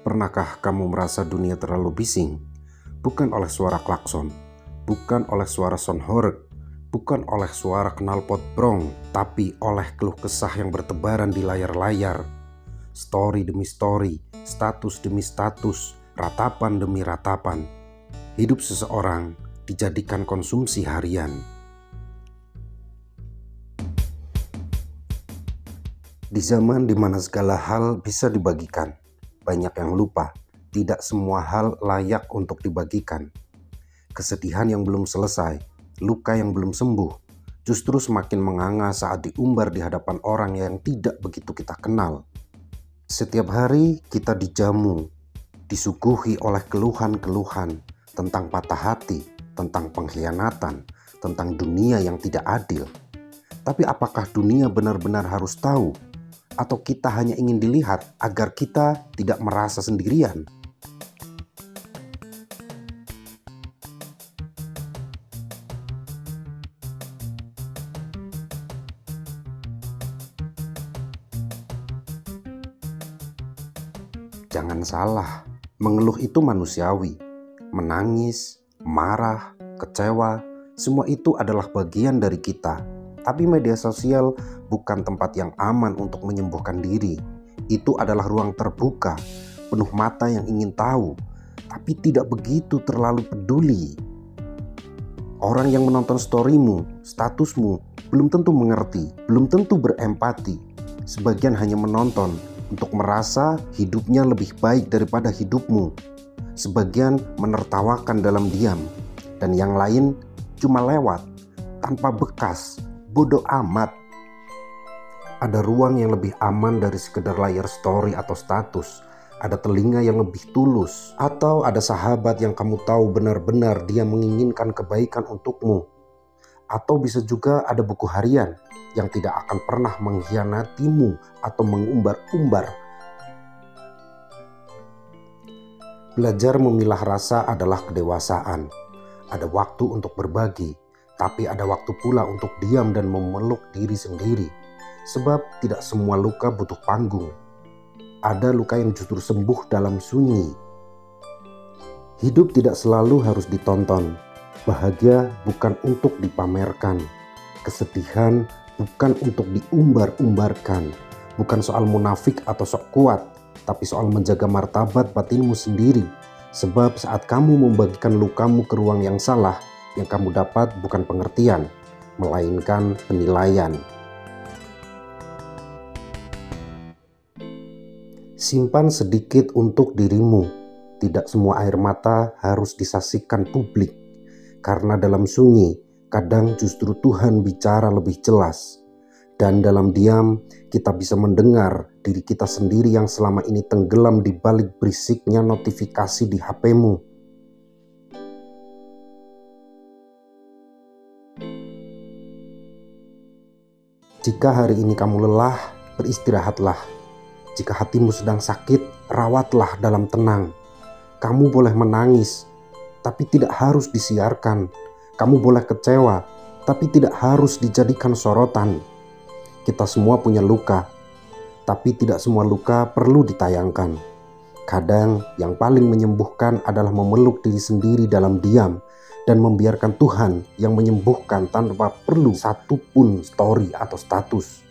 Pernahkah kamu merasa dunia terlalu bising? Bukan oleh suara klakson, bukan oleh suara sound horeg, bukan oleh suara knalpot brong, tapi oleh keluh kesah yang bertebaran di layar-layar. Story demi story, status demi status, ratapan demi ratapan. Hidup seseorang dijadikan konsumsi harian. Di zaman dimana segala hal bisa dibagikan, banyak yang lupa, tidak semua hal layak untuk dibagikan. Kesedihan yang belum selesai, luka yang belum sembuh, justru semakin menganga saat diumbar di hadapan orang yang tidak begitu kita kenal. Setiap hari kita dijamu, disuguhi oleh keluhan-keluhan tentang patah hati, tentang pengkhianatan, tentang dunia yang tidak adil. Tapi apakah dunia benar-benar harus tahu? Atau kita hanya ingin dilihat agar kita tidak merasa sendirian? Jangan salah, mengeluh itu manusiawi. Menangis, marah, kecewa, semua itu adalah bagian dari kita. Tapi media sosial bukan tempat yang aman untuk menyembuhkan diri. Itu adalah ruang terbuka, penuh mata yang ingin tahu, tapi tidak begitu terlalu peduli. Orang yang menonton storymu, statusmu, belum tentu mengerti, belum tentu berempati. Sebagian hanya menonton untuk merasa hidupnya lebih baik daripada hidupmu. Sebagian menertawakan dalam diam, dan yang lain cuma lewat, tanpa bekas. Bodoh amat. Ada ruang yang lebih aman dari sekedar layar story atau status. Ada telinga yang lebih tulus. Atau ada sahabat yang kamu tahu benar-benar dia menginginkan kebaikan untukmu. Atau bisa juga ada buku harian yang tidak akan pernah mengkhianatimu atau mengumbar-umbar. Belajar memilah rasa adalah kedewasaan. Ada waktu untuk berbagi. Tapi ada waktu pula untuk diam dan memeluk diri sendiri. Sebab tidak semua luka butuh panggung. Ada luka yang justru sembuh dalam sunyi. Hidup tidak selalu harus ditonton. Bahagia bukan untuk dipamerkan. Kesedihan bukan untuk diumbar-umbarkan. Bukan soal munafik atau sok kuat, tapi soal menjaga martabat batinmu sendiri. Sebab saat kamu membagikan lukamu ke ruang yang salah, yang kamu dapat bukan pengertian, melainkan penilaian. Simpan sedikit untuk dirimu. Tidak semua air mata harus disaksikan publik. Karena dalam sunyi, kadang justru Tuhan bicara lebih jelas. Dan dalam diam, kita bisa mendengar diri kita sendiri yang selama ini tenggelam di balik berisiknya notifikasi di HP-mu. Jika hari ini kamu lelah, beristirahatlah. Jika hatimu sedang sakit, rawatlah dalam tenang. Kamu boleh menangis, tapi tidak harus disiarkan. Kamu boleh kecewa, tapi tidak harus dijadikan sorotan. Kita semua punya luka, tapi tidak semua luka perlu ditayangkan. Kadang yang paling menyembuhkan adalah memeluk diri sendiri dalam diam dan membiarkan Tuhan yang menyembuhkan tanpa perlu satupun story atau status.